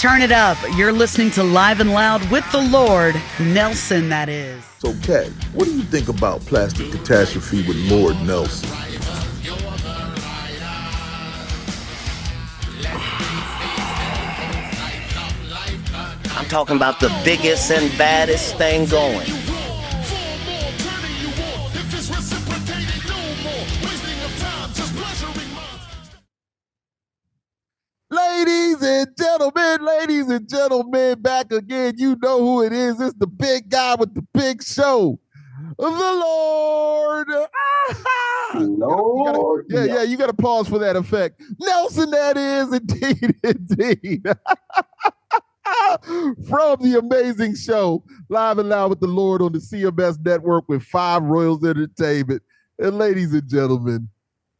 Turn it up. You're listening to Live and Loud with the Lord, Nelson, that is. So, Kat, what do you think about Plastic Catastrophe with Lord Nelson? I'm talking about the biggest and baddest thing going. Ladies and gentlemen, back again. You know who it is. It's the big guy with the big show, the Lord. Lord. You got to pause for that effect. Nelson, that is, indeed. From the amazing show, Live and Loud with the Lord on the CMS Network with 5 Royals Entertainment. And ladies and gentlemen,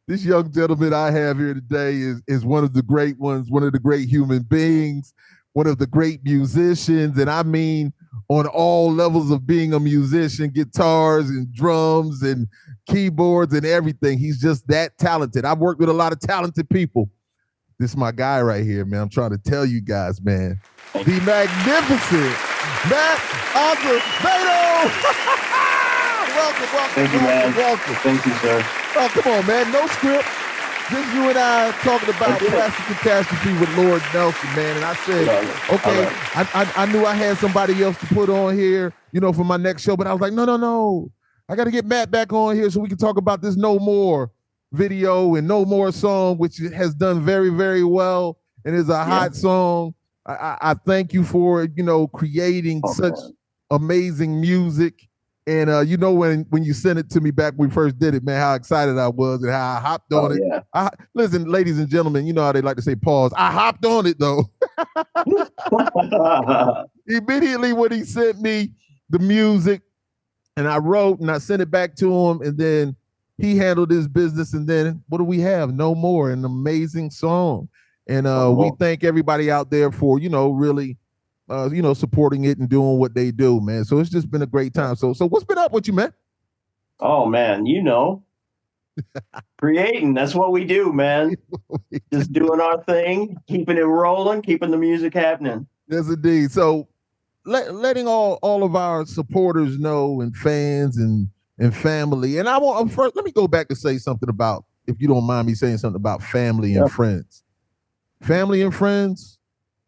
this young gentleman I have here today is one of the great ones, one of the great human beings, one of the great musicians. And I mean, on all levels of being a musician, guitars and drums and keyboards and everything. He's just that talented. I've worked with a lot of talented people. This is my guy right here, man. I'm trying to tell you guys, man. The magnificent Matt Acevedo. welcome. Thank you, sir. Oh, come on, man. No script. Just you and I talking about Plastic Catastrophe with Lord Nelson, man. And I said, okay, I knew I had somebody else to put on here, for my next show. But I was like, no. I got to get Matt back on here so we can talk about this No More video and No More song, which has done very, very well and is a hot song. I thank you for, creating such amazing music. And when you sent it to me back when we first did it, man, how excited I was and how I hopped on it. Yeah. Listen, ladies and gentlemen, you know how they like to say pause. I hopped on it though. Immediately when he sent me the music and I wrote and I sent it back to him, and then he handled his business, and then what do we have? No More, an amazing song. And we thank everybody out there for, really supporting it and doing what they do, man. So it's just been a great time. So what's been up with you, man? Oh, man, creating. That's what we do, man. Just doing our thing, keeping it rolling, keeping the music happening. Yes, indeed. So letting all of our supporters know, and fans and family. And I want first, let me go back to say something about, if you don't mind me saying something about family and friends. Family and friends,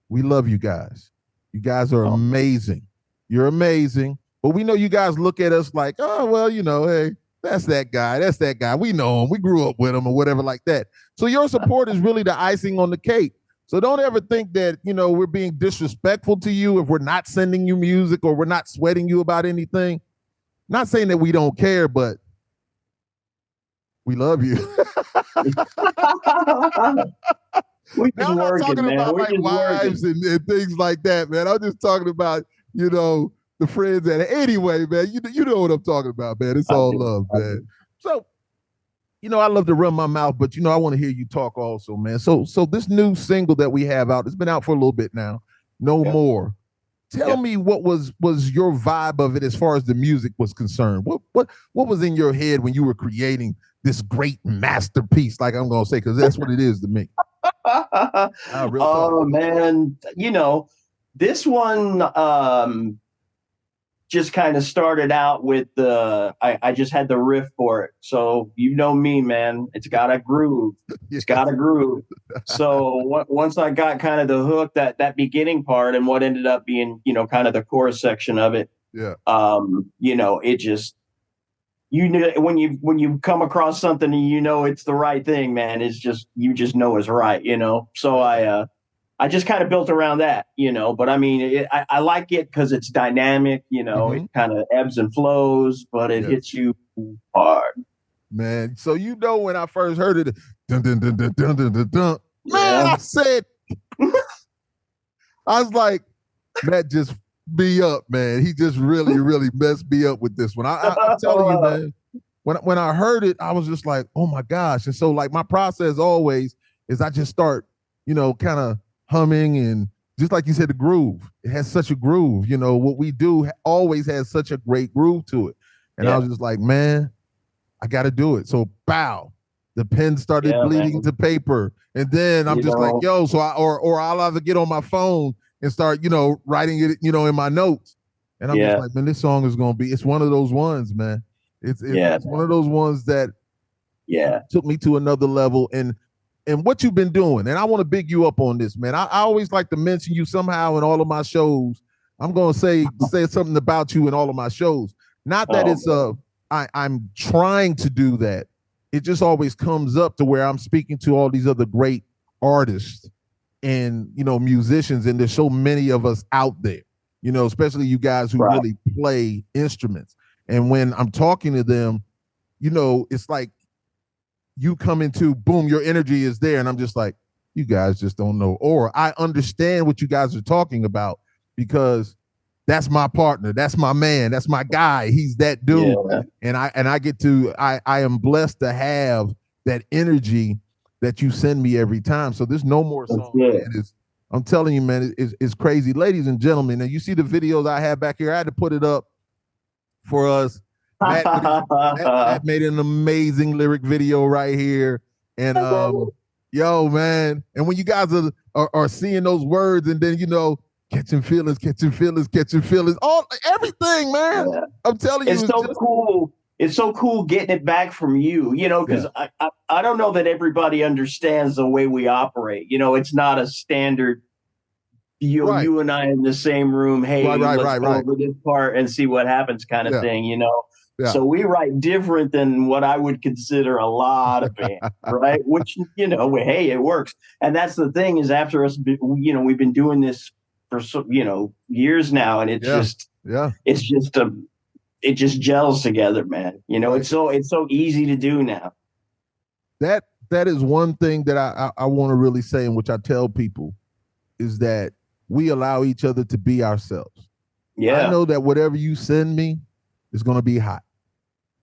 we love you guys. You guys are amazing. You're amazing. But we know you guys look at us like, oh, well, hey, that's that guy. That's that guy. We know him. We grew up with him or whatever like that. So your support is really the icing on the cake. So don't ever think that, we're being disrespectful to you if we're not sending you music or we're not sweating you about anything. Not saying that we don't care, but we love you. Now, I'm not talking about like wives and things like that, man. I'm just talking about, the friends that anyway, man, you know what I'm talking about, man. It's all love, man. So, I love to run my mouth, but I want to hear you talk also, man. So this new single that we have out, it's been out for a little bit now, No More. Tell me what was your vibe of it as far as the music was concerned. What was in your head when you were creating this great masterpiece, like I'm gonna say, because that's what it is to me. Oh man, this one just kind of started out with I just had the riff for it. So me, man, it's got a groove. It's got a groove. So once I got kind of the hook, that beginning part and what ended up being, kind of the chorus section of it. Yeah. It just, when you come across something and it's the right thing, man, it's just, you just know it's right, So I just kind of built around that, but I mean, I like it because it's dynamic, it kind of ebbs and flows, but it hits you hard. Man, so when I first heard it, dun, dun, dun, dun, dun, dun, dun, dun, man, I said, I was like, Matt just me up, man. He just really, really messed me up with this one. I'm telling you, man, when I heard it, I was just like, oh my gosh. And so like my process always is I just start, kind of humming, and just like you said, the groove. It has such a groove. What we do always has such a great groove to it. And I was just like, man, I got to do it. So bow, the pen started bleeding to paper. And then I'm just like, yo, so I'll either get on my phone and start, writing it, in my notes. And I'm just like, man, this song is gonna be. It's one of those ones, man. It's one of those ones that took me to another level. And what you've been doing, and I want to big you up on this, man. I always like to mention you somehow in all of my shows. I'm gonna say something about you in all of my shows. Not that I'm trying to do that. It just always comes up to where I'm speaking to all these other great artists and musicians, and there's so many of us out there, especially you guys who really play instruments. And when I'm talking to them, it's like you come into, boom, your energy is there, and I'm just like, you guys just don't know. Or I understand what you guys are talking about because that's my partner, that's my man, that's my guy. He's that dude, and I get to. I am blessed to have that energy that you send me every time. So there's no more song. I'm telling you, man, it's crazy, ladies and gentlemen. And you see the videos I have back here. I had to put it up for us. Matt made an amazing lyric video right here, and yo, man. And when you guys are seeing those words, and then catching feelings, all everything, man. Yeah. I'm telling you, it's so cool. It's so cool getting it back from you, because I don't know that everybody understands the way we operate. It's not a standard. You and I in the same room. Hey, let's go over this part and see what happens, kind of thing. Yeah. So we write different than what I would consider a lot of bands, right? Which, hey, it works. And that's the thing is after us, we've been doing this for years now, and it just gels together, man. It's so easy to do now. That is one thing that I want to really say, and which I tell people, is that we allow each other to be ourselves. Yeah. I know that whatever you send me is going to be hot.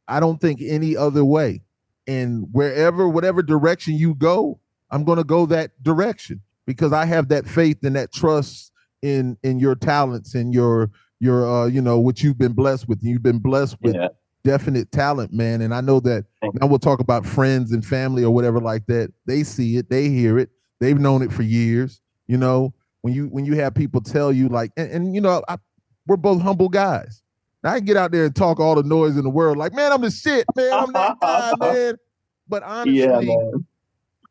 I don't think any other way. And whatever direction you go, I'm going to go that direction because I have that faith and that trust in your talents and your what you've been blessed with. You've been blessed with definite talent, man. And I know that now we'll talk about friends and family or whatever like that. They see it, they hear it, they've known it for years. When you have people tell you like, and we're both humble guys. Now, I can get out there and talk all the noise in the world, like, man, I'm the shit, man, I'm that guy, man. But honestly,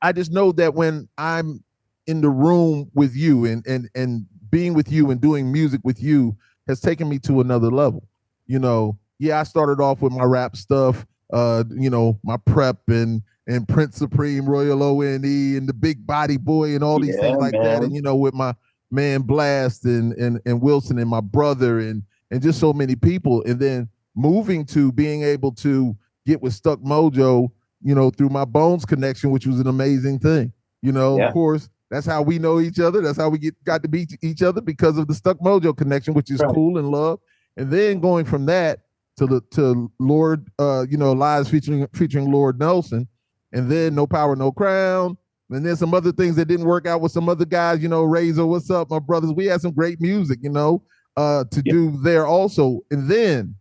I just know that when I'm in the room with you and being with you and doing music with you has taken me to another level. I started off with my rap stuff, my prep and Prince Supreme, Royal ONE, and the Big Body Boy and all these things like that. And, with my man Blast and Wilson and my brother and just so many people. And then moving to being able to get with Stuck Mojo, through my Bones connection, which was an amazing thing. Of course, that's how we know each other. That's how we got to meet each other because of the Stuck Mojo connection, which is cool and love. And then going from that to Lord, lives featuring Lord Nelson, and then No Power, No Crown. And then some other things that didn't work out with some other guys, Razor, what's up, my brothers? We had some great music, to do there also. And then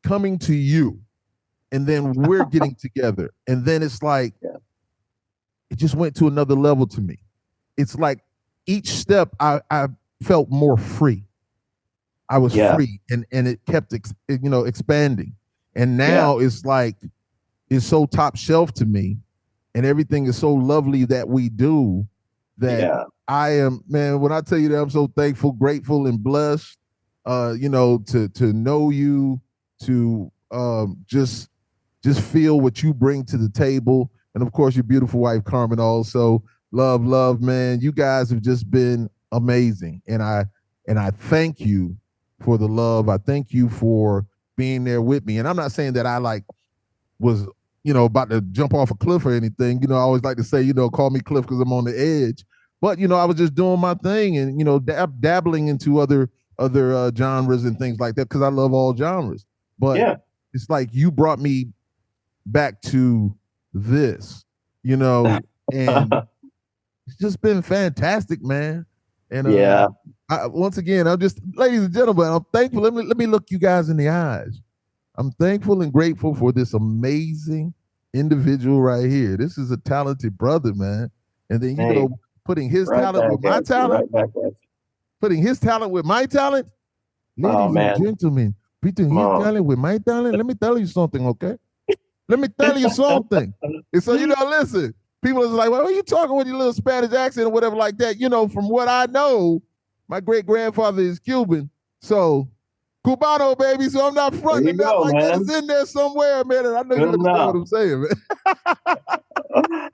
coming to you, and then we're getting together. And then it's like, it just went to another level to me. It's like each step I felt more free. I was free and it kept, expanding. And now it's like, it's so top shelf to me. And everything is so lovely that we do that I am, man, when I tell you that I'm so thankful, grateful, and blessed, to know you, to just feel what you bring to the table. And of course, your beautiful wife, Carmen, also. Love, man. You guys have just been amazing. And I thank you for the love. I thank you for being there with me. And I'm not saying that I was about to jump off a cliff or anything. I always like to say, call me Cliff because I'm on the edge. But, I was just doing my thing and, dabbling into other genres and things like that because I love all genres. But it's like you brought me back to this, and it's just been fantastic, man. And once again, I'm just, ladies and gentlemen, I'm thankful. Let me look you guys in the eyes. I'm thankful and grateful for this amazing individual right here. This is a talented brother, man. And then, putting his Right talent back with my at you. talent, Right back at you. putting his talent with my talent. Oh Ladies and man, gentlemen, putting come his on. talent with my talent. Let me tell you something, okay? Let me tell you something. And so, listen, people is like, well, are you talking with your little Spanish accent or whatever like that? From what I know, my great grandfather is Cuban. So, Cubano, baby. So I'm not There fronting you it out go, like that. man. It's in there somewhere, man. And I know you Good understand what enough. I'm saying, man.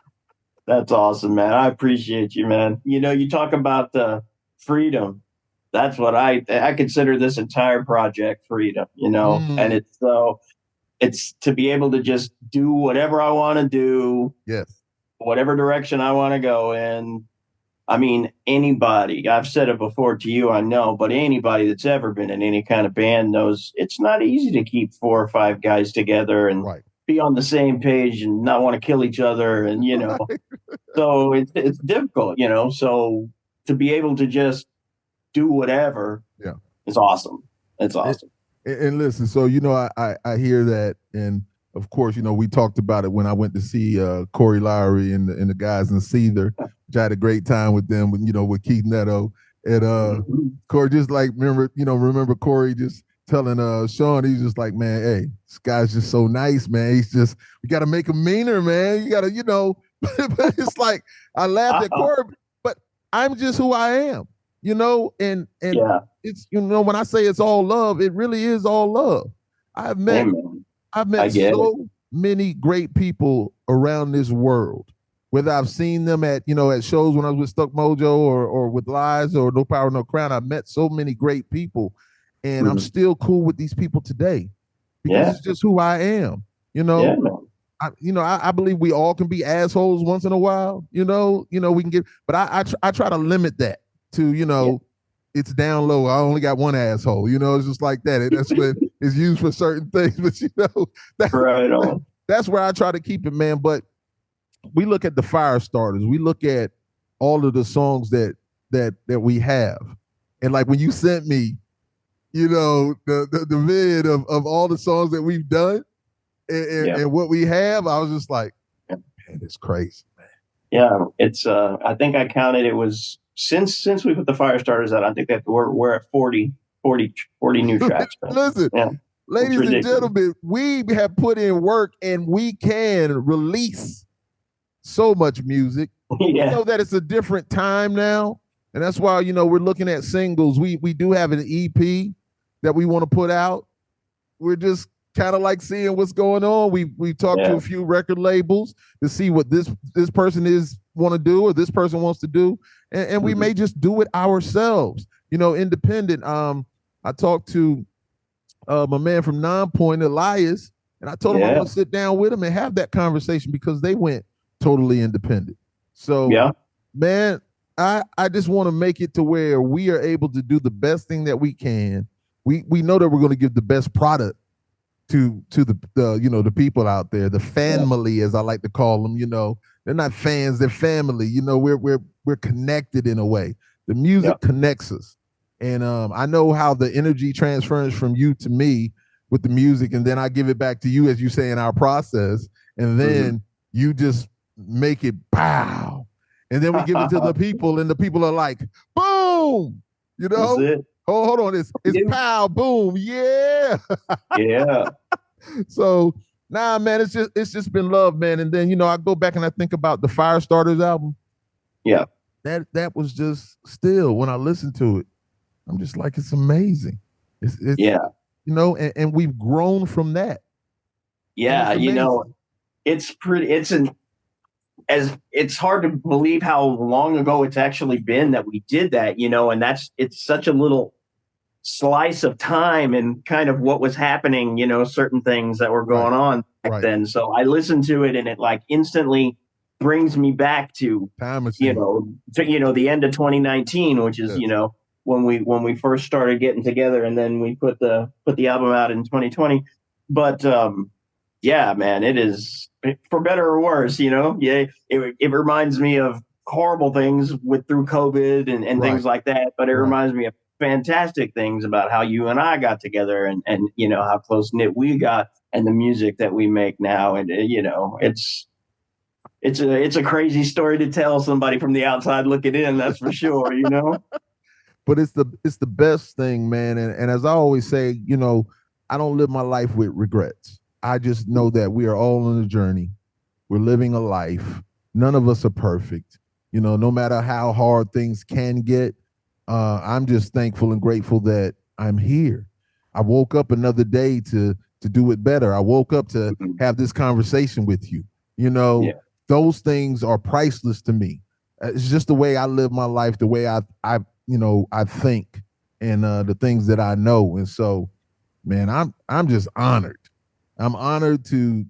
That's awesome, man. I appreciate you, man. You talk about freedom. That's what I consider this entire project freedom, and Mm, it's to be able to just do whatever I want to do, yes. whatever direction I want to go in. I mean, anybody, I've said it before to you, I know, but anybody that's ever been in any kind of band knows it's not easy to keep 4 or 5 guys together and Right. be on the same page and not want to kill each other. And, Right. so it's difficult, so to be able to just do whatever Yeah. is awesome. It's And, awesome. and listen, so I hear that, and of course, we talked about it when I went to see Corey Lowry and the guys in Seether, which I had a great time with them, with Keith Neto and Corey. Just like remember Corey just telling Sean, he's just like, man, hey, this guy's just so nice, man. He's just, you got to make him meaner, man. You got to, but it's like I laughed at Corey, but I'm just who I am, and Yeah. it's when I say it's all love, it really is all love. I've met Amen. I've met so many great people around this world, whether I've seen them at at shows when I was with Stuck Mojo or with Lies or No Power No Crown. I've met so many great people, and I'm still cool with these people today because it's just who I am. Yeah, I believe we all can be assholes once in a while. We can get, but I try to limit that to it's down low. I only got one asshole. It's just like that. And that's when it's used for certain things. But right on. that's where I try to keep it, man. But we look at the fire starters. We look at all of the songs that we have, and like when you sent me, the vid of all the songs that we've done and what we have, I was just like, man, it's crazy, man. Yeah, it's I think I counted it was since we put the fire starters out, I think that we're at 40 new tracks. Listen, ladies and gentlemen, we have put in work and we can release so much music. We know that it's a different time now, and that's why we're looking at singles. We do have an EP that we want to put out. We're just kind of like seeing what's going on. We talked to a few record labels to see what this person want to do or this person wants to do, and we may just do it ourselves, independent. I talked to my man from Nonpoint, Elias, and I told him I want to sit down with him and have that conversation because they went totally independent. So man, I just want to make it to where we are able to do the best thing that we can. We know that we're going to give the best product to the the people out there, the family, as I like to call them. They're not fans, they're family. We're connected in a way. The music connects us, and I know how the energy transfers from you to me with the music, and then I give it back to you, as you say, in our process, and then you just make it pow, and then we give it to the people, and the people are like, boom, That's it. Hold on, it's pow, boom, yeah. So man, it's just been love, man. And then I go back and I think about the Firestarters album. Yeah, that was just still, when I listen to it, I'm just like, it's amazing. It's and we've grown from that. Yeah, it's pretty. It's hard to believe how long ago it's actually been that we did that, and it's such a little slice of time and kind of what was happening, certain things that were going on back then. So I listened to it and it like instantly brings me back to time machine. The end of 2019, which is, when we first started getting together, and then we put the album out in 2020. But yeah, man, it is, for better or worse, it reminds me of horrible things through COVID and things like that. But it reminds me of fantastic things about how you and I got together and how close knit we got and the music that we make now. And, it's it's a crazy story to tell somebody from the outside looking in. That's for sure. But it's the best thing, man. And as I always say, I don't live my life with regrets. I just know that we are all on a journey. We're living a life. None of us are perfect. No matter how hard things can get, I'm just thankful and grateful that I'm here. I woke up another day to do it better. I woke up to have this conversation with you. Yeah. Those things are priceless to me. It's just the way I live my life, the way I think, and the things that I know. And so, man, I'm just honored. I'm honored to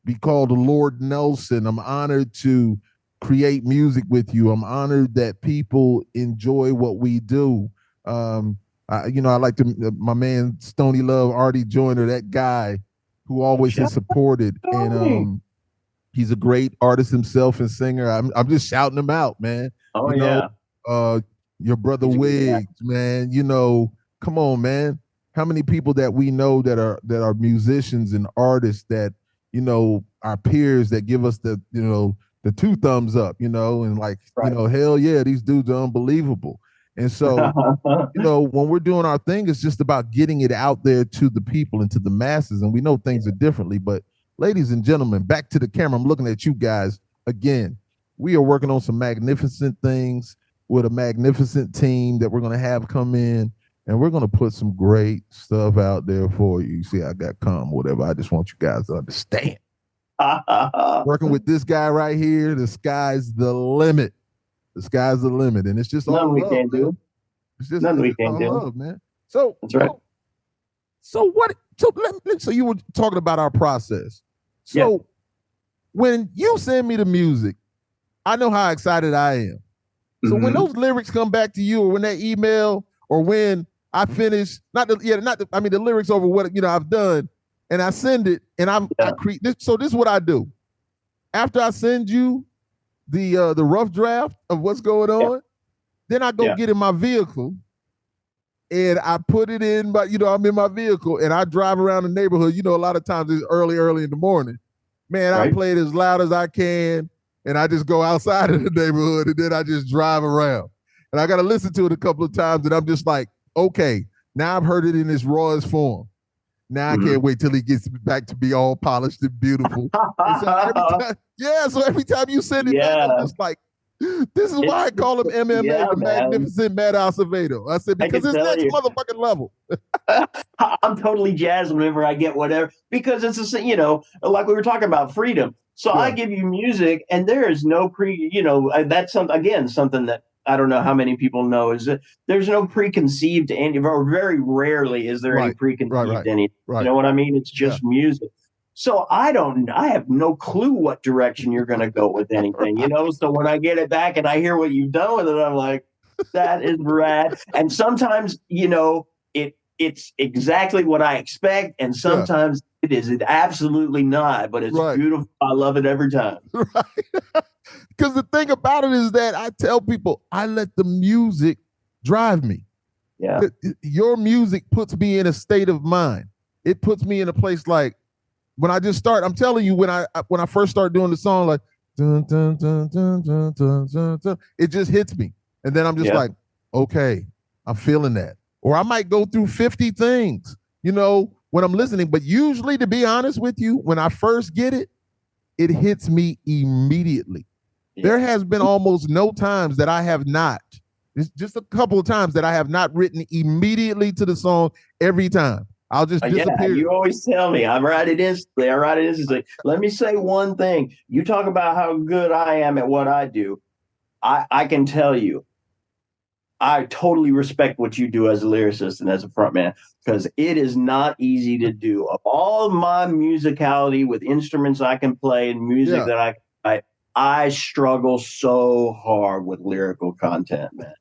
be called the Lord Nelson. I'm honored to create music with you. I'm honored that people enjoy what we do. I like my man Stony Love, Artie Joyner, that guy who always has supported, and he's a great artist himself and singer. I'm just shouting him out, man. Oh yeah. Your brother Wiggs, man. Come on, man. How many people that we know that are musicians and artists that our peers that give us the two thumbs up, and like right. Hell yeah, these dudes are unbelievable. And so when we're doing our thing, it's just about getting it out there to the people and to the masses. And we know things are differently, but ladies and gentlemen, back to the camera. I'm looking at you guys again. We are working on some magnificent things with a magnificent team that we're going to have come in, and we're going to put some great stuff out there for you. See, I got calm, whatever. I just want you guys to understand. Working with this guy right here, the sky's the limit. The sky's the limit, and it's just all love, man. Do. It's just Nothing we can't all do. love, man. So that's right. So what? So you were talking about our process. So when you send me the music, I know how excited I am. So when those lyrics come back to you, or when that email, or when I finish, the lyrics over what I've done, and I send it, and I create this. So this is what I do. After I send you the rough draft of what's going on, then I go get in my vehicle and I put it in, but I'm in my vehicle and I drive around the neighborhood. A lot of times it's early in the morning. Man, I play it as loud as I can, and I just go outside of the neighborhood, and then I just drive around. And I got to listen to it a couple of times, and I'm just like, okay, now I've heard it in its rawest form. Now I can't wait till he gets back to be all polished and beautiful. And so every time you send it back, I'm just like, this is why I call him MMA, the Magnificent Matt Acevedo. I said, because it's next motherfucking level. I'm totally jazzed whenever I get whatever, because it's like we were talking about freedom. So I give you music, and there is no that's something that I don't know how many people know, is that there's no preconceived or very rarely is there any preconceived anything. You know what I mean? It's just music. So I have no clue what direction you're going to go with anything, So when I get it back and I hear what you've done with it, I'm like, that is rad. And sometimes, it's exactly what I expect. And sometimes it is absolutely not, but it's beautiful. I love it every time. Right. Because the thing about it is that I tell people I let the music drive me. Yeah. Your music puts me in a state of mind. It puts me in a place like, when I just start, I'm telling you, when I first start doing the song, like, dun, dun, dun, dun, dun, dun, dun, dun, it just hits me. And then I'm just like, okay, I'm feeling that. Or I might go through 50 things, when I'm listening. But usually, to be honest with you, when I first get it, it hits me immediately. Yeah. There has been almost no times that I have not. It's just a couple of times that I have not written immediately to the song every time. I'll just disappear. You always tell me. I write it instantly. Let me say one thing. You talk about how good I am at what I do. I can tell you, I totally respect what you do as a lyricist and as a frontman, because it is not easy to do. Of all my musicality with instruments I can play and music that I struggle so hard with lyrical content, man.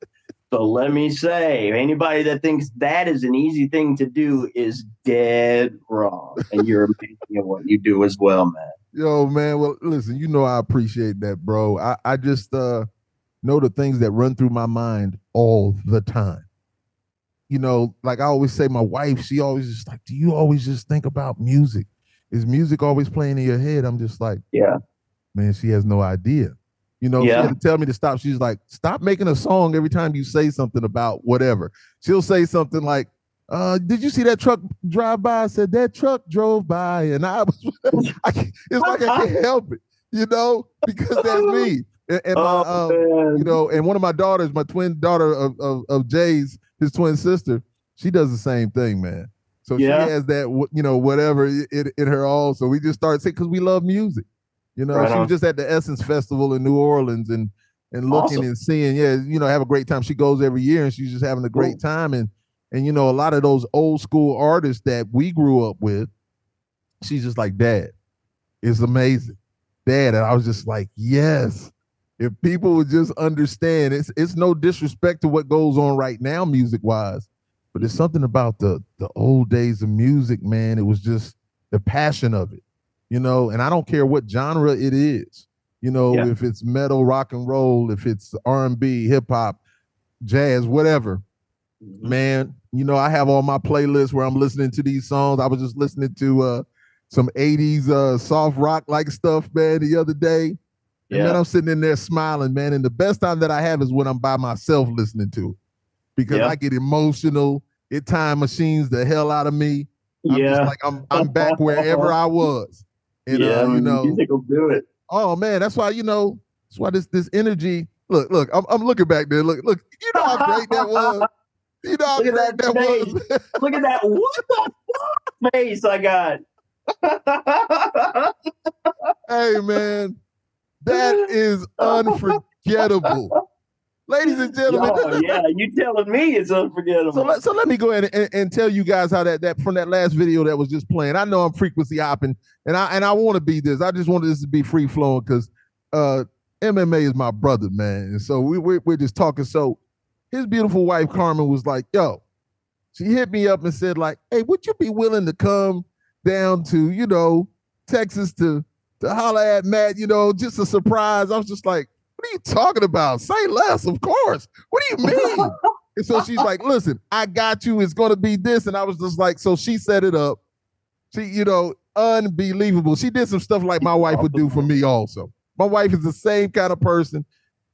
So let me say, anybody that thinks that is an easy thing to do is dead wrong. And you're amazing at what you do as well, man. Yo, man. Well, listen, I appreciate that, bro. I just know the things that run through my mind all the time. Like I always say, my wife, she always just like, do you always just think about music? Is music always playing in your head? I'm just like, yeah. man, she has no idea. You know, she had to tell me to stop. She's like, stop making a song every time you say something about whatever. She'll say something like, did you see that truck drive by? I said, that truck drove by. And I was, it's like I can't help it, you know, because that's me. And my, you know, and one of my daughters, my twin daughter of Jay's, his twin sister, she does the same thing, man. So she has that, you know, whatever in her also. We just started saying, because we love music. You know, she was just at the Essence Festival in New Orleans and looking and seeing, you know, have a great time. She goes every year and she's just having a great time. And you know, a lot of those old school artists that we grew up with, she's just like, Dad, it's amazing. Dad. And I was just like, yes, if people would just understand, it's no disrespect to what goes on right now, music wise, but there's something about the old days of music, man. It was just the passion of it. You know, and I don't care what genre it is, you know, if it's metal, rock and roll, if it's R&B, hip hop, jazz, whatever, man, you know, I have all my playlists where I'm listening to these songs. I was just listening to some 80s soft rock like stuff, man, the other day. And then I'm sitting in there smiling, man. And the best time that I have is when I'm by myself listening to it, because I get emotional. It time machines the hell out of me. I'm just like, I'm back wherever I was. And, you know, music will do it. Oh man, that's why, you know, that's why this energy. Look, I'm looking back there. Look, you know how great that was. You know how great that was. Look at that! What the fuck face I got? Hey man, that is unforgettable. Ladies and gentlemen, you telling me it's unforgettable. So let me go ahead and tell you guys how that from that last video that was just playing. I know I'm frequency hopping, and I want to be this. I just wanted this to be free flowing because MMA is my brother, man. And so we're just talking. So his beautiful wife Carmen was like, "Yo," she hit me up and said like, "Hey, would you be willing to come down to, you know, Texas to holler at Matt? You know, just a surprise." I was just like, what are you talking about? Say less, of course. What do you mean? And so she's like, listen, I got you. It's going to be this. And I was just like, so she set it up. She, you know, unbelievable. She did some stuff like my wife would do for me also. My wife is the same kind of person.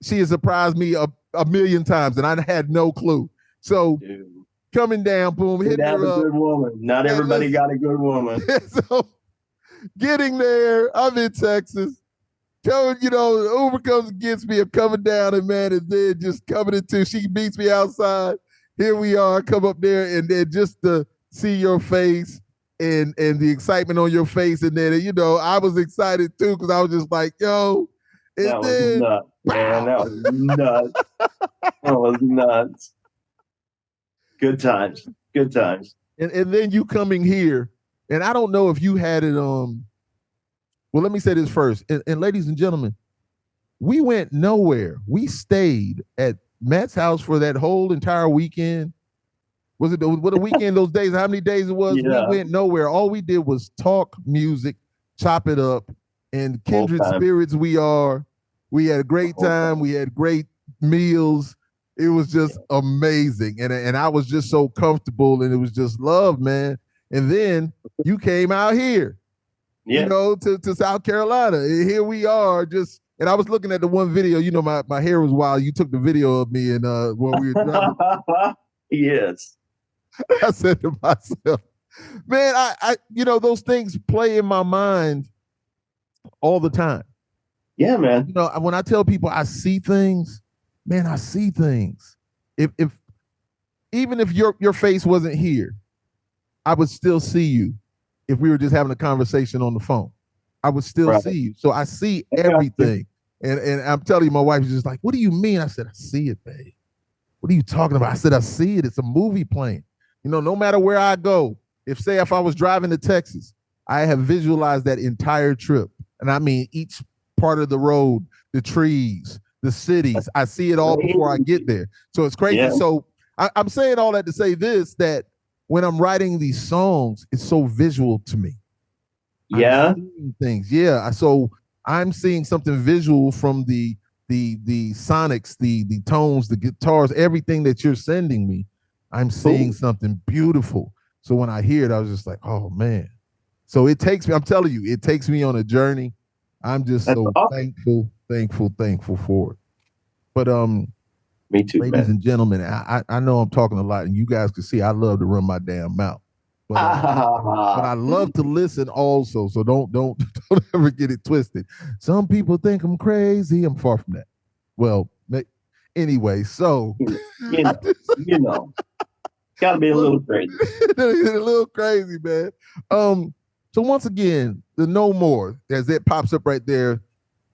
She has surprised me a million times, and I had no clue. So coming down, boom, hitting her up. Good woman. Not everybody got a good woman. So getting there, I'm in Texas. Coming, you know, Uber comes and gets me. I'm coming down, and man, and then just coming into, she beats me outside. Here we are, come up there, and then just to see your face and the excitement on your face, and then, you know, I was excited too because I was just like, yo, and that then, was nuts, man. That was nuts. That was nuts. Good times. Good times. And then you coming here, and I don't know if you had it well, let me say this first. And ladies and gentlemen, we went nowhere. We stayed at Matt's house for that whole entire weekend. Was it what a weekend those days? How many days it was? Yeah. We went nowhere. All we did was talk music, chop it up, and kindred spirits we are. We had a great time. We had great meals. It was just amazing. And I was just so comfortable, and it was just love, man. And then you came out here. You know, to South Carolina. And here we are just, and I was looking at the one video, you know, my hair was wild. You took the video of me and when we were driving. Yes. I said to myself, man, I you know, those things play in my mind all the time. Yeah, man. You know, when I tell people I see things, man, I see things. If even if your face wasn't here, I would still see you. If we were just having a conversation on the phone, I would still see you. So I see everything. And I'm telling you, my wife is just like, what do you mean? I said, I see it, babe. What are you talking about? I said, I see it. It's a movie playing. You know, no matter where I go, if I was driving to Texas, I have visualized that entire trip. And I mean, each part of the road, the trees, the cities, I see it all before I get there. So it's crazy. Yeah. So I'm saying all that to say this, that when I'm writing these songs, it's so visual to me. Yeah. I'm seeing things. Yeah. So I'm seeing something visual from the sonics, the tones, the guitars, everything that you're sending me. I'm seeing something beautiful. So when I hear it, I was just like, oh man. So it takes me, I'm telling you, it takes me on a journey. I'm just That's so awesome. thankful for it. But Me too, ladies man. and gentlemen, I know I'm talking a lot, and you guys can see I love to run my damn mouth. But I love to listen also. So don't ever get it twisted. Some people think I'm crazy. I'm far from that. Well, anyway, so you you know, gotta be a little crazy. a little crazy, man. So once again, the No More, as it pops up right there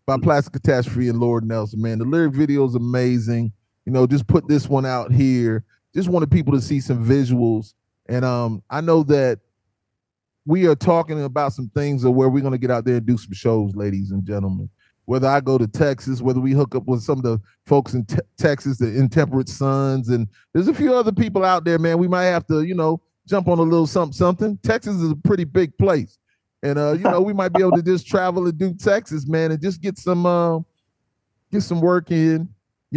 by Plastic Catastrophe and Lord Nelson, man. The lyric video is amazing. You know, just put this one out here. Just wanted people to see some visuals. And I know that we are talking about some things of where we're going to get out there and do some shows, ladies and gentlemen. Whether I go to Texas, whether we hook up with some of the folks in Texas, the Intemperate Sons, and there's a few other people out there, man. We might have to, jump on a little something. Texas is a pretty big place. And we might be able to just travel and do Texas, man, and just get some work in,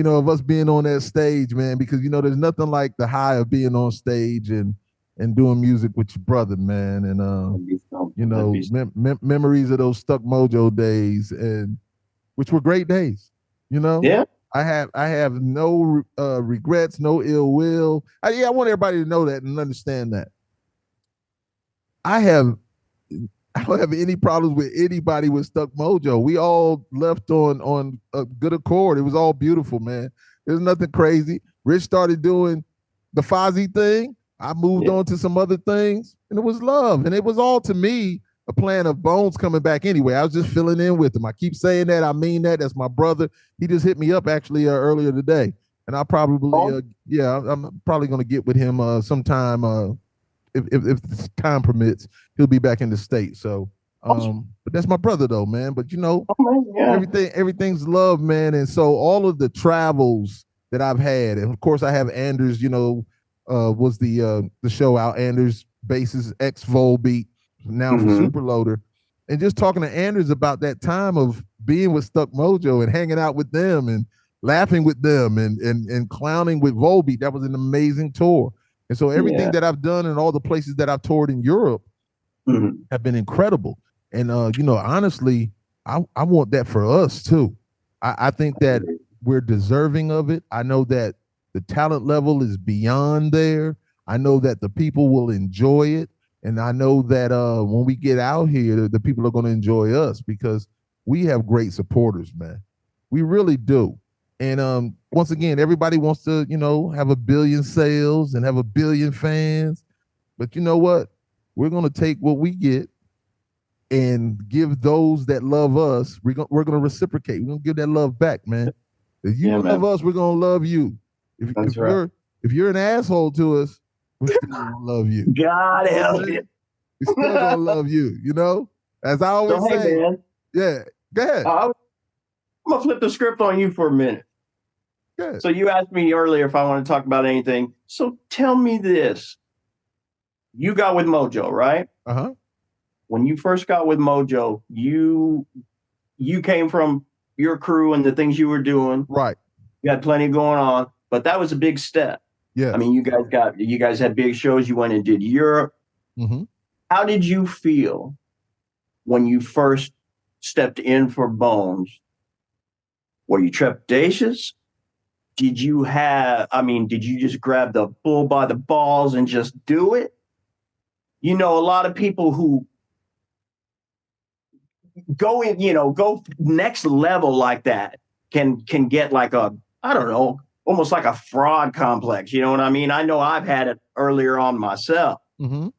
of us being on that stage, man, because there's nothing like the high of being on stage and doing music with your brother, man. And memories of those Stuck Mojo days, and which were great days. Yeah. I have no regrets, no ill will. I want everybody to know that and understand that. I don't have any problems with anybody with Stuck Mojo. We all left on a good accord. It was all beautiful, man. There's nothing crazy. Rich started doing the Fozzy thing. I moved on to some other things, and it was love. And it was all, to me, a plan of Bones coming back anyway. I was just filling in with him. I keep saying that. I mean that. That's my brother. He just hit me up actually earlier today. And I'll probably, I'm probably going to get with him sometime if time permits. He'll be back in the state. So, but that's my brother though, man. But everything's love, man. And so all of the travels that I've had, and of course I have Anders, was the show out. Anders bassist ex Volbeat, now for Superloader. And just talking to Anders about that time of being with Stuck Mojo and hanging out with them and laughing with them and clowning with Volbeat. That was an amazing tour. And so everything that I've done and all the places that I've toured in Europe have been incredible. And honestly, I want that for us too. I think that we're deserving of it. I know that the talent level is beyond there. I know that the people will enjoy it. And I know that when we get out here, the people are going to enjoy us because we have great supporters, man. We really do. And once again, everybody wants to, have 1 billion sales and have 1 billion fans. But you know what? We're going to take what we get and give those that love us. We're going to reciprocate. We're going to give that love back, man. If you love us, we're going to love you. If you're an asshole to us, we're still going to love you. God help you. We're still going to love you, As I always say. Man. Yeah, go ahead. I'm going to flip the script on you for a minute. So you asked me earlier if I want to talk about anything. So tell me this. You got with Mojo, right? Uh-huh. When you first got with Mojo, you came from your crew and the things you were doing. Right. You had plenty going on, but that was a big step. Yeah. I mean, you guys had big shows. You went and did Europe. Mm-hmm. How did you feel when you first stepped in for Bones? Were you trepidatious? Did you just grab the bull by the balls and just do it? A lot of people who go next level like that can get like almost like a fraud complex. You know what I mean? I know I've had it earlier on myself. Mm-hmm.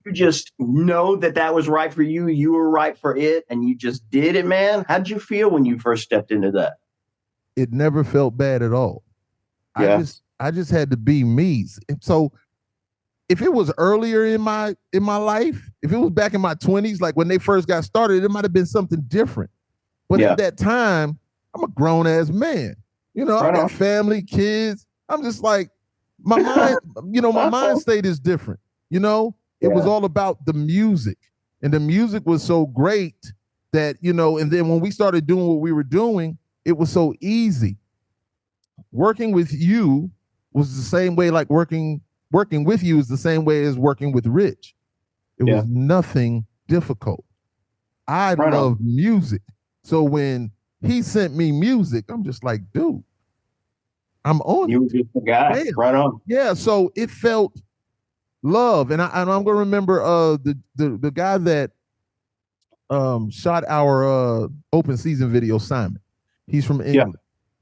You just know that was right for you. You were right for it, and you just did it, man. How'd you feel when you first stepped into that? It never felt bad at all. Yeah. I just had to be me. So if it was earlier in my life, if it was back in my 20s, like when they first got started, it might have been something different. But at that time, I'm a grown ass man. I got family, kids. I'm just like, my mind, my mind state is different. It was all about the music. And the music was so great that, and then when we started doing what we were doing, it was so easy. Working with you was the same way, like working with you is the same way as working with Rich. It was nothing difficult. I love music. So when he sent me music, I'm just like, dude, I'm on You it. were just the guy. Damn. Right on. Yeah. So it felt love. And I'm gonna remember the guy that shot our open season video, Simon. He's from Yeah.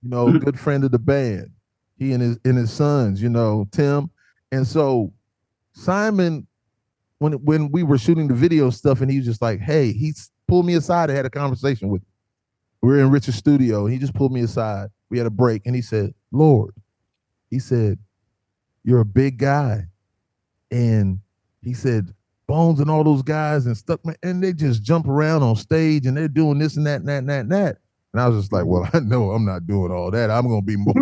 England, good friend of the band. He and his sons, Tim. And so Simon, when we were shooting the video stuff, and he was just like, hey, he pulled me aside and had a conversation with me. We were in Rich's studio, and he just pulled me aside. We had a break, and he said, Lord, he said, you're a big guy. And he said, Bones and all those guys and Stuckman, and they just jump around on stage and they're doing this and that and that and that and that. And I was just like, well, I know I'm not doing all that. I'm going to be more,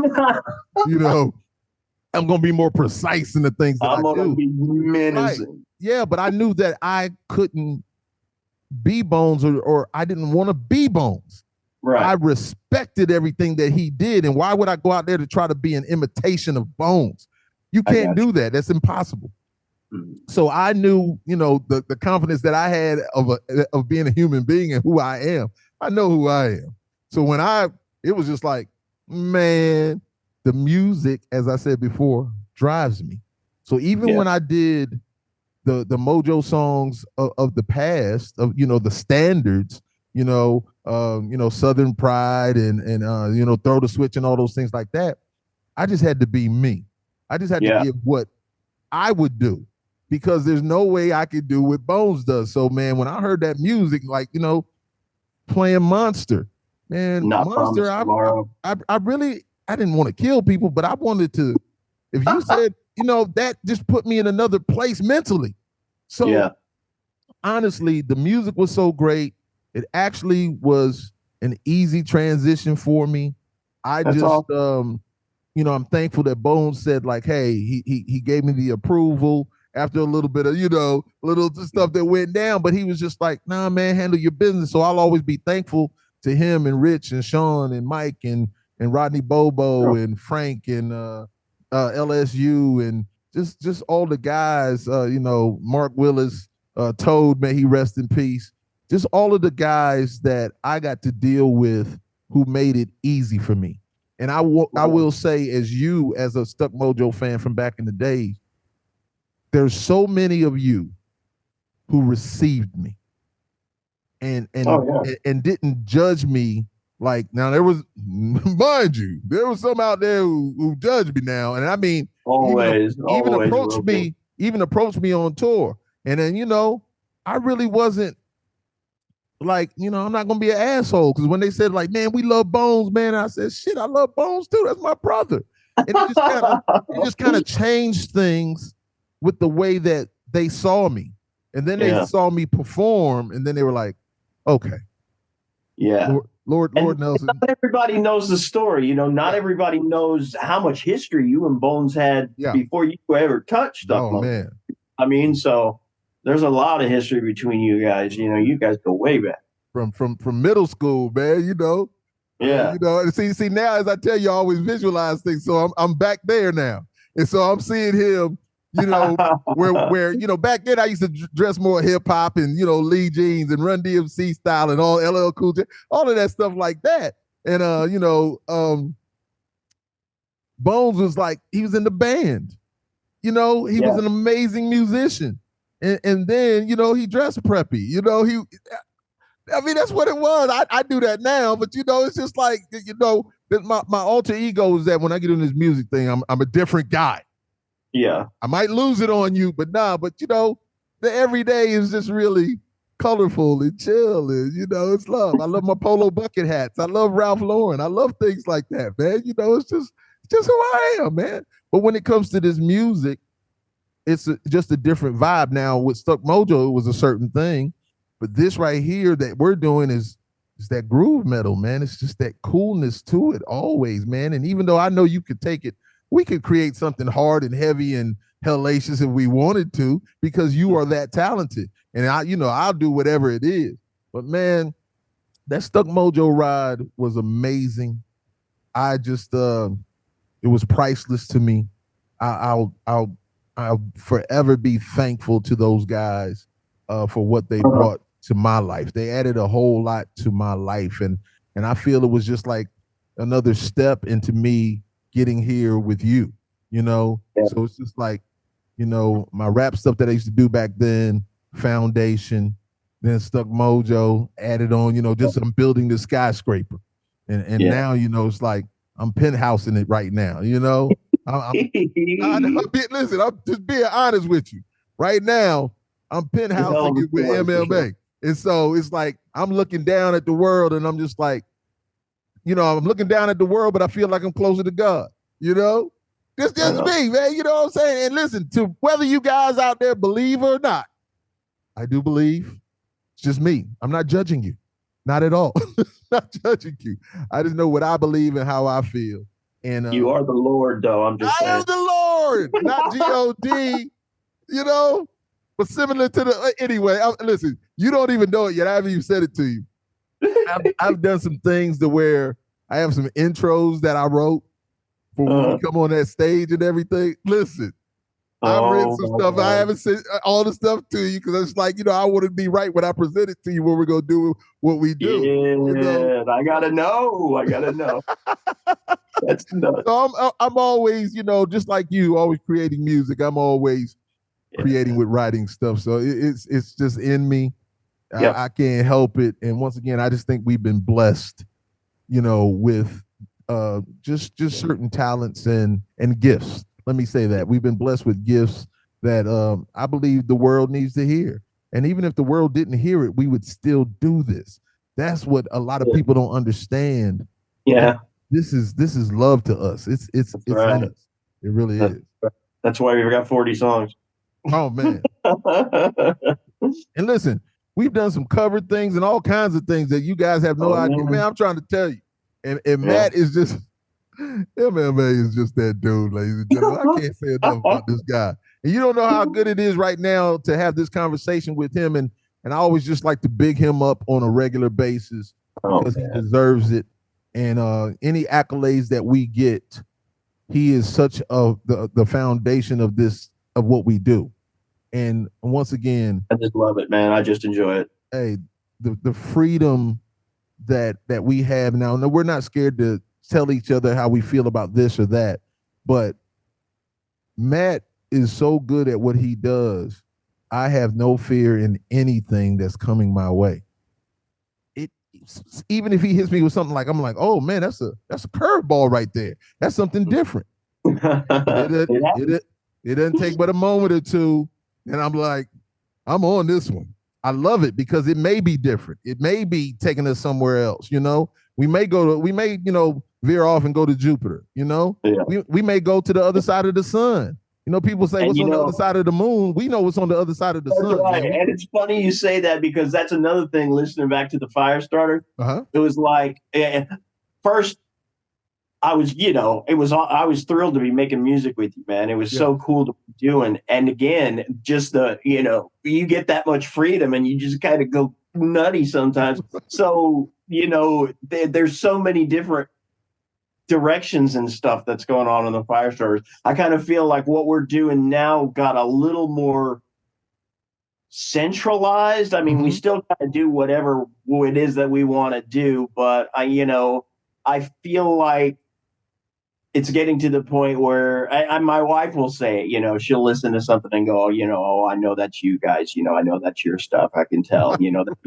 I'm going to be more precise in the things that I'm I do. going to be menacing. Right. Yeah, but I knew that I couldn't be Bones or I didn't want to be Bones. Right. I respected everything that he did. And why would I go out there to try to be an imitation of Bones? You can't do that. That's impossible. So I knew, the confidence that I had of being a human being and who I am. I know who I am. So when it was just like, man, the music, as I said before, drives me. So even when I did the Mojo songs of the past, of the standards, Southern Pride and Throw the Switch and all those things like that, I just had to be me. I just had to give what I would do, because there's no way I could do what Bones does. So, man, when I heard that music, like, playing Monster, man, Not Monster, I didn't want to kill people, but I wanted to, if you said, that just put me in another place mentally. So, honestly, the music was so great. It actually was an easy transition for me. That's awesome. I'm thankful that Bones said, like, hey, he gave me the approval after a little bit of, little stuff that went down, but he was just like, nah, man, handle your business. So I'll always be thankful to him and Rich and Sean and Mike and Rodney Bobo and Frank and LSU and just all the guys, Mark Willis, Toad, may he rest in peace. Just all of the guys that I got to deal with who made it easy for me. And I will say, as a Stuck Mojo fan from back in the day, there's so many of you who received me and didn't judge me. Like, now there was, mind you, there was some out there who judged me now. And I mean, even approached me on tour. And then, I really wasn't like, I'm not gonna be an asshole, because when they said, like, man, we love Bones, man, I said, shit, I love Bones too. That's my brother. And it just kind of changed things with the way that they saw me. And then they saw me perform, and then they were like, okay. Yeah. Lord Nelson. Not everybody knows the story. Not everybody knows how much history you and Bones had before you ever touched Stuck Mojo. Man. I mean, so there's a lot of history between you guys. You guys go way back. From middle school, man. Yeah. See now, as I tell you, I always visualize things. So I'm back there now, and so I'm seeing him. Where back then I used to dress more hip hop and Lee jeans and Run DMC style and all LL Cool J, all of that stuff like that. And Bones was like, he was in the band. He was an amazing musician. And then, he dressed preppy. That's what it was. I do that now, but it's just like, my alter ego is that when I get in this music thing, I'm a different guy. Yeah. I might lose it on you, but the everyday is just really colorful and chill, and it's love. I love my polo bucket hats. I love Ralph Lauren. I love things like that, man. It's just who I am, man. But when it comes to this music, it's just a different vibe. Now with Stuck Mojo, it was a certain thing, but this right here that we're doing is that groove metal, man. It's just that coolness to it always, man. And even though I know you could take it, we could create something hard and heavy and hellacious if we wanted to, because you are that talented. And I'll do whatever it is. But man, that Stuck Mojo ride was amazing. I just it was priceless to me. I'll forever be thankful to those guys for what they brought to my life. They added a whole lot to my life, and I feel it was just like another step into me getting here with you. You know, so it's just like, you know, my rap stuff that I used to do back then, Foundation, then Stuck Mojo, added on, you know, just I'm building the skyscraper. And now, you know, it's like I'm penthousing it right now, you know. Listen, I'm just being honest with you. Right now, I'm penthousing it with MMA. Sure. And so it's like I'm looking down at the world and I'm just like, you know, I'm looking down at the world, but I feel like I'm closer to God, you know? It's just me, man. You know what I'm saying? And listen, to whether you guys out there believe or not, I do believe. It's just me. I'm not judging you. Not at all. Not judging you. I just know what I believe and how I feel. And you are the Lord, though. I'm just saying. I am the Lord, not G-O-D, you know? But similar to the, anyway, listen, you don't even know it yet. I haven't even said it to you. I've done some things to where I have some intros that I wrote for when we come on that stage and everything. Listen, I've written some stuff. God. I haven't said all the stuff to you because it's like, you know, I want to be right when I present it to you when we're going to do what we do. Yeah, you know? I got to know. That's nuts. So I'm always, you know, just like you, always creating music. I'm always creating with writing stuff. So it's just in me. Yep. I can't help it. And once again, I just think we've been blessed, you know, with just certain talents and gifts. Let me say that we've been blessed with gifts that I believe the world needs to hear. And even if the world didn't hear it, we would still do this. That's what a lot of people don't understand. Yeah. This is love to us. It's right. In us. It really is. That's why we've got 40 songs. Oh man. And listen, we've done some covered things and all kinds of things that you guys have no idea. Man, I'm trying to tell you. And Matt is just MMA is just that dude, ladies and gentlemen. I can't say enough about this guy. And you don't know how good it is right now to have this conversation with him. And I always just like to big him up on a regular basis because he deserves it. And any accolades that we get, he is such the foundation of what we do. And once again, I just love it, man. I just enjoy it. Hey, the freedom that we have now. No, we're not scared to tell each other how we feel about this or that. But Matt is so good at what he does. I have no fear in anything that's coming my way. Even if he hits me with something like, I'm like, oh man, that's a curveball right there. That's something different. It doesn't take but a moment or two. And I'm like, I'm on this one. I love it because it may be different. It may be taking us somewhere else. You know, we may, you know, veer off and go to Jupiter. You know, we may go to the other side of the sun. You know, people say what's on the other side of the moon. We know what's on the other side of the sun. Right. You know? And it's funny you say that because that's another thing. Listening back to the Firestarter, it was like first. I was thrilled to be making music with you, man. It was so cool to be doing. And again, just you get that much freedom and you just kind of go nutty sometimes. So, there's so many different directions and stuff that's going on in the Firestarters. I kind of feel like what we're doing now got a little more centralized. I mean, we still kind of do whatever it is that we want to do, but I feel like it's getting to the point where my wife will say it, she'll listen to something and go, I know that's you guys, I know that's your stuff. I can tell,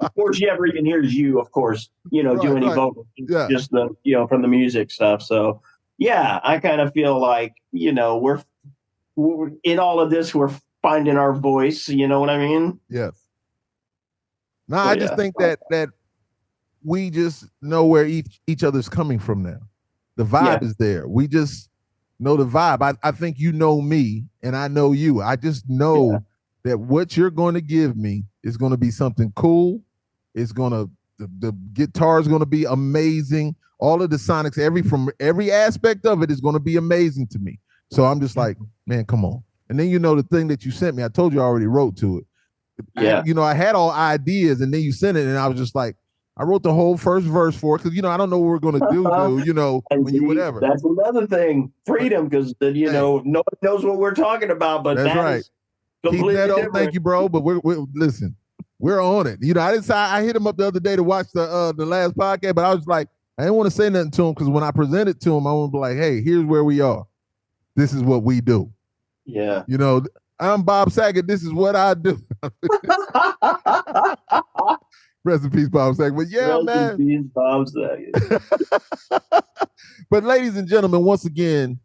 before she ever even hears you, of course, do any vocals, just the, from the music stuff. So yeah, I kind of feel like, we're in all of this, we're finding our voice, you know what I mean? Yes. No, I just think that we just know where each other's coming from now. The vibe is there. We just know the vibe. I think you know me and I know you. I just know that what you're going to give me is going to be something cool. It's going to, the guitar is going to be amazing. All of the sonics, every aspect of it is going to be amazing to me. So I'm just like, man, come on. And then, the thing that you sent me, I told you I already wrote to it. Yeah. I had all ideas and then you sent it and I was just like, I wrote the whole first verse for it because, I don't know what we're going to do, whatever. That's another thing, freedom, because, no one knows what we're talking about, but that's right. Is completely different. Thank you, bro, but we're listen, We're on it. You know, I hit him up the other day to watch the last podcast, but I was like, I didn't want to say nothing to him because when I presented to him, I want to be like, hey, here's where we are. This is what we do. Yeah. You know, I'm Bob Saget. This is what I do. Rest in peace, Bob Saget. But yeah, Rest man. in peace, Bob Saget. But ladies and gentlemen, once again,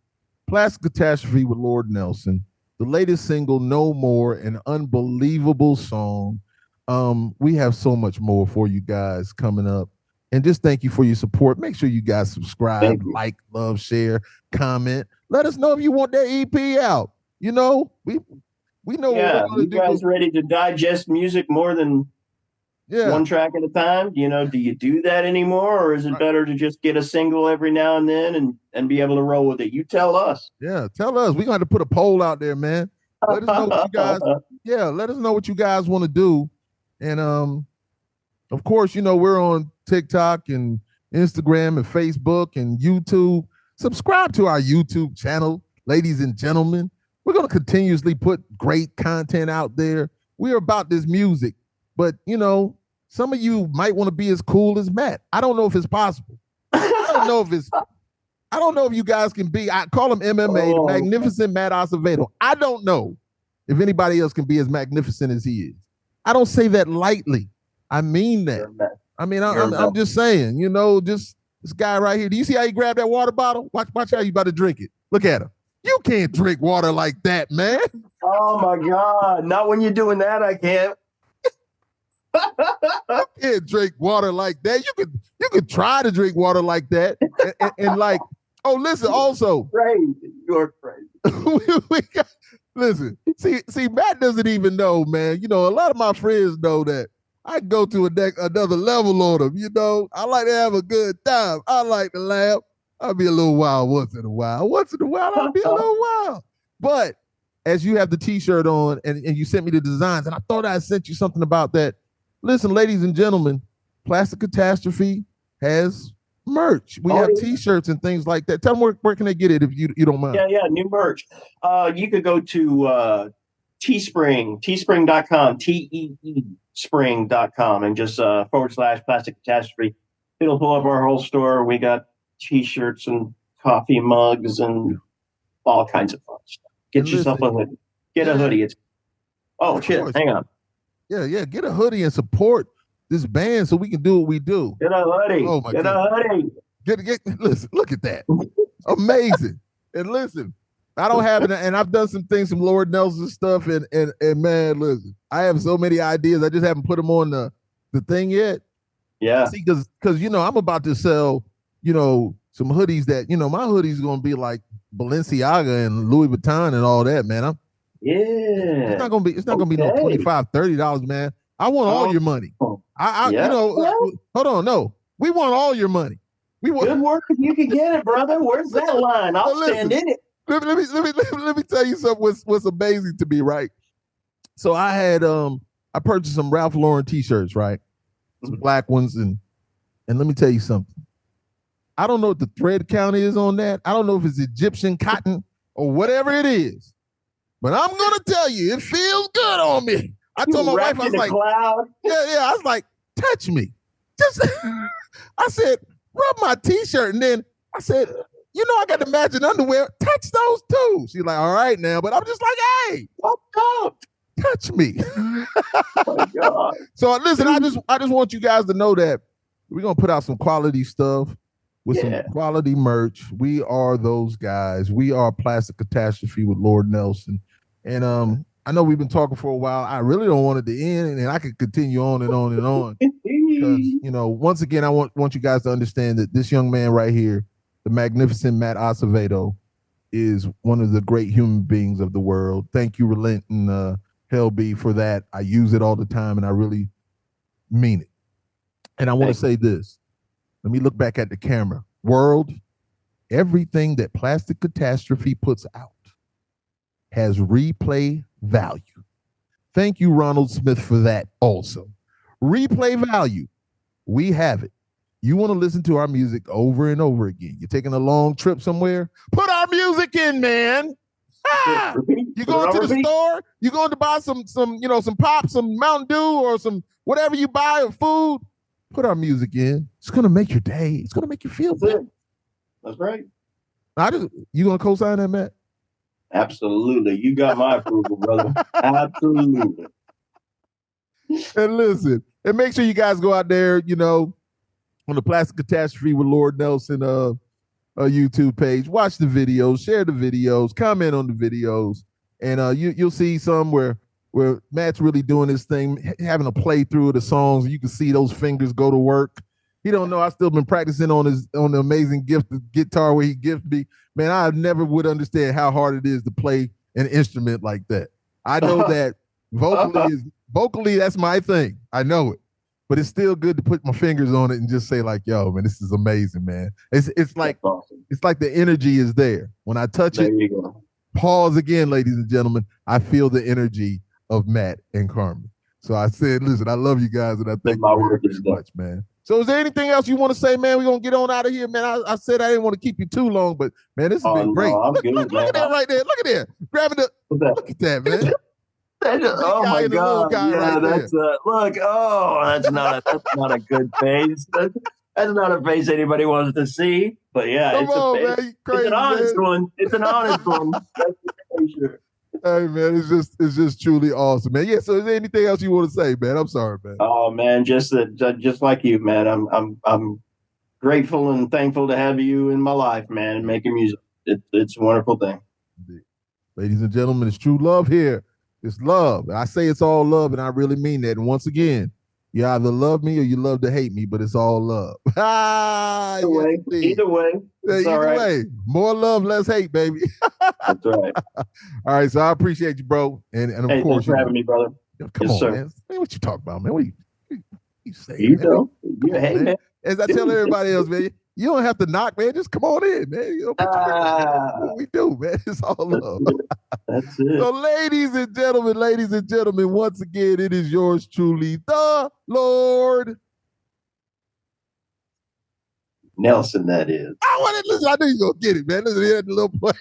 Plastic Catastrophe with Lord Nelson, the latest single, No More, an unbelievable song. We have so much more for you guys coming up. And just thank you for your support. Make sure you guys subscribe, like, love, share, comment. Let us know if you want that EP out. You know, we know what we're going to do. You guys ready to digest music more than one track at a time? You know, do you do that anymore, or is it better to just get a single every now and then and be able to roll with it? You tell us. Yeah, tell us. We're going to put a poll out there, man. Let us know what you guys. Let us know what you guys want to do. And of course, you know, we're on TikTok and Instagram and Facebook and YouTube. Subscribe to our YouTube channel, ladies and gentlemen. We're going to continuously put great content out there. We're about this music, but you know, some of you might want to be as cool as Matt. I don't know if it's possible. I don't know if you guys can be. I call him MMA, the magnificent Matt Acevedo. I don't know if anybody else can be as magnificent as he is. I don't say that lightly. I mean that. I mean, I'm just saying, you know, just this guy right here. Do you see how he grabbed that water bottle? Watch how you about to drink it. Look at him. You can't drink water like that, man. Oh my God. Not when you're doing that, I can't. You can't drink water like that. You could try to drink water like that. And like, oh, listen, also. Crazy. You're crazy. Listen, see, Matt doesn't even know, man. You know, a lot of my friends know that I go to another level on them. You know, I like to have a good time. I like to laugh. I'll be a little wild once in a while. I'll be a little wild. But as you have the T-shirt on and you sent me the designs, and I thought I sent you something about that. Listen, ladies and gentlemen, Plastic Catastrophe has merch. We have T-shirts and things like that. Tell them where can they get it if you don't mind. Yeah, new merch. You could go to Teespring, teespring.com, spring.com, and just / Plastic Catastrophe. It'll pull up our whole store. We got T-shirts and coffee mugs and all kinds of fun stuff. Get yourself a hoodie. Get a hoodie. It's hang on. Yeah. Get a hoodie and support this band so we can do what we do. Get a hoodie. Oh my God. A hoodie. Listen, look at that. Amazing. And listen, I don't have it, and I've done some Lord Nelson stuff, and man, listen, I have so many ideas. I just haven't put them on the thing yet. Yeah. See, because you know, I'm about to sell, you know, some hoodies that, you know, my hoodies gonna be like Balenciaga and Louis Vuitton and all that, man. It's not gonna be no $25, $30, man. I want all your money. You know, hold on, no. We want all your money. Good work if you can get it, brother. Where's that line? I'll stand in it. Let me tell you something what's amazing to me, right? So I had I purchased some Ralph Lauren t-shirts, right? Some black ones, and let me tell you something. I don't know what the thread count is on that. I don't know if it's Egyptian cotton or whatever it is. But I'm gonna tell you, it feels good on me. I told my wife, I was like, I was like, touch me. Just I said, rub my t-shirt, and then I said, you know, I got the matching underwear. Touch those too. She's like, all right now, but I'm just like, hey, what up? Touch me. Oh my God. So listen, I just want you guys to know that we're gonna put out some quality stuff with some quality merch. We are those guys. We are Plastic Catastrophe with Lord Nelson. And I know we've been talking for a while. I really don't want it to end, and I could continue on and on and on. Because, you know, once again, I want you guys to understand that this young man right here, the magnificent Matt Acevedo, is one of the great human beings of the world. Thank you, Relenting Hellby, for that. I use it all the time, and I really mean it. And I want to say this. Let me look back at the camera. World, everything that Plastic Catastrophe puts out has replay value. Thank you, Ronald Smith, for that also. Replay value. We have it. You want to listen to our music over and over again. You're taking a long trip somewhere? Put our music in, man. Repeat. You Put it going on to the repeat. store? You going to buy some pop, some Mountain Dew, or some whatever you buy of food? Put our music in. It's gonna make your day. It's gonna make you feel That's better. it. That's right. You gonna co-sign that, Matt? Absolutely. You got my approval, brother. Absolutely. And listen, and make sure you guys go out there, on the Plastic Catastrophe with Lord Nelson YouTube page. Watch the videos, share the videos, comment on the videos, and you'll see some where Matt's really doing his thing, having a playthrough of the songs. And you can see those fingers go to work. He don't know I've still been practicing on the amazing guitar where he gifted me. Man, I never would understand how hard it is to play an instrument like that. I know that vocally that's my thing. I know it. But it's still good to put my fingers on it and just say like, yo, man, this is amazing, man. It's like awesome. It's like the energy is there. When I touch There it, you go. pause again, ladies and gentlemen. I feel the energy of Matt and Carmen. So I said, listen, I love you guys, and I thank My you work very is done. much, man. So is there anything else you want to say, man? We're going to get on out of here, man. I said I didn't want to keep you too long, but, man, this has been great. No, I'm look, good, look man. at that right there. Look at that. Grabbing the, look at that, man. Oh guy my and the little God! guy Yeah, right that's look. Oh, that's not a good face. That's not a face anybody wants to see. But yeah, Come on, man. You crazy, it's an honest man. one. It's an honest one. That's for sure. Hey, man, it's just truly awesome, man. Yeah. So is there anything else you want to say, man? I'm sorry, man. Oh man, just like you, man. I'm grateful and thankful to have you in my life, man, and making music. It's a wonderful thing. Indeed. Ladies and gentlemen, it's true love here. It's love. I say it's all love, and I really mean that. And once again, you either love me or you love to hate me, but it's all love. Either way, either way, it's all right. way. More love, less hate, baby. That's right. All right, so I appreciate you, bro. And of Hey, course, thanks for having me, brother. Come Yes, on, sir. man. What you talking about, man? What you say? You man? know, Come on, hey, man. As I tell everybody else, man, you don't have to knock, man. Just come on in, man. Put your fingers in. What we do, man. It's all love. That's it. So, ladies and gentlemen, once again, it is yours truly, the Lord Nelson, that is. I want to listen. I knew you gonna get it, man. Listen to that little play.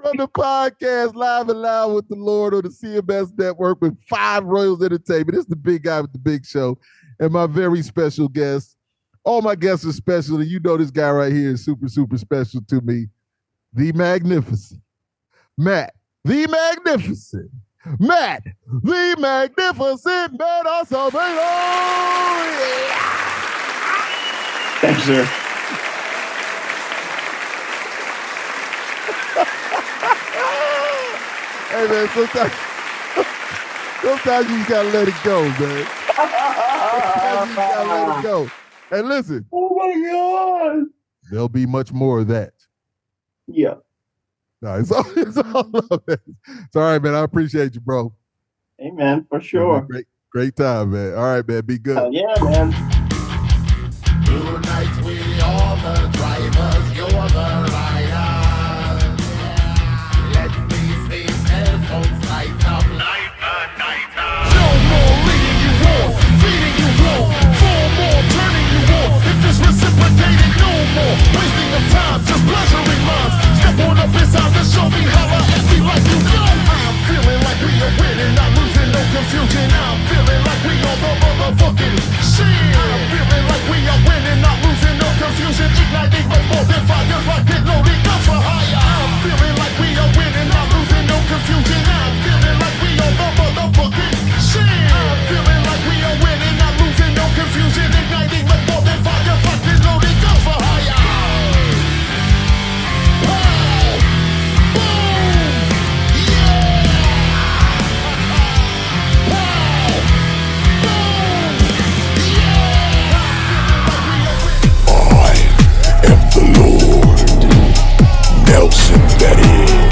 From the podcast, Live and Loud with the Lord on the CMS Network with 5 Royals Entertainment. This is the big guy with the big show. And my very special guest. All my guests are special. And you know this guy right here is super, super special to me. The Magnificent Matt. The Magnificent Matt. The Magnificent Matt Acevedo. Thanks, sir. Hey, man, sometimes you just gotta let it go, man. Sometimes you just gotta let it go. And listen. Oh, my God. There'll be much more of that. Yeah. No, it's all love, man. It's all right, man. I appreciate you, bro. Hey, man, for sure. Great time, man. All right, man. Be good. Yeah, man. Tonight we all the drivers, you're the riders. Let these face headphones light up. No more leading you on, feeding you on. 4 more turning you on. If it's reciprocated, no more wasting of time, just pleasuring minds. Step on up inside the show me holla at me like you know. I'm feeling like we are winning, not losing, no confusion. I'm feeling like we are the motherfucking shit. I'm feeling like we are winning, not losing, no confusion. Igniting much more than fires, rocket loading guns for hire. I'm feeling like we are winning, not losing, no confusion. I'm feeling like we are the motherfucking shit. I'm feeling like we are winning, not losing, no confusion. Igniting much more than fires, rocket loading guns for hire. Pow! Boom! Yeah! Pow! Boom! I am the Lord, Nelson, that is.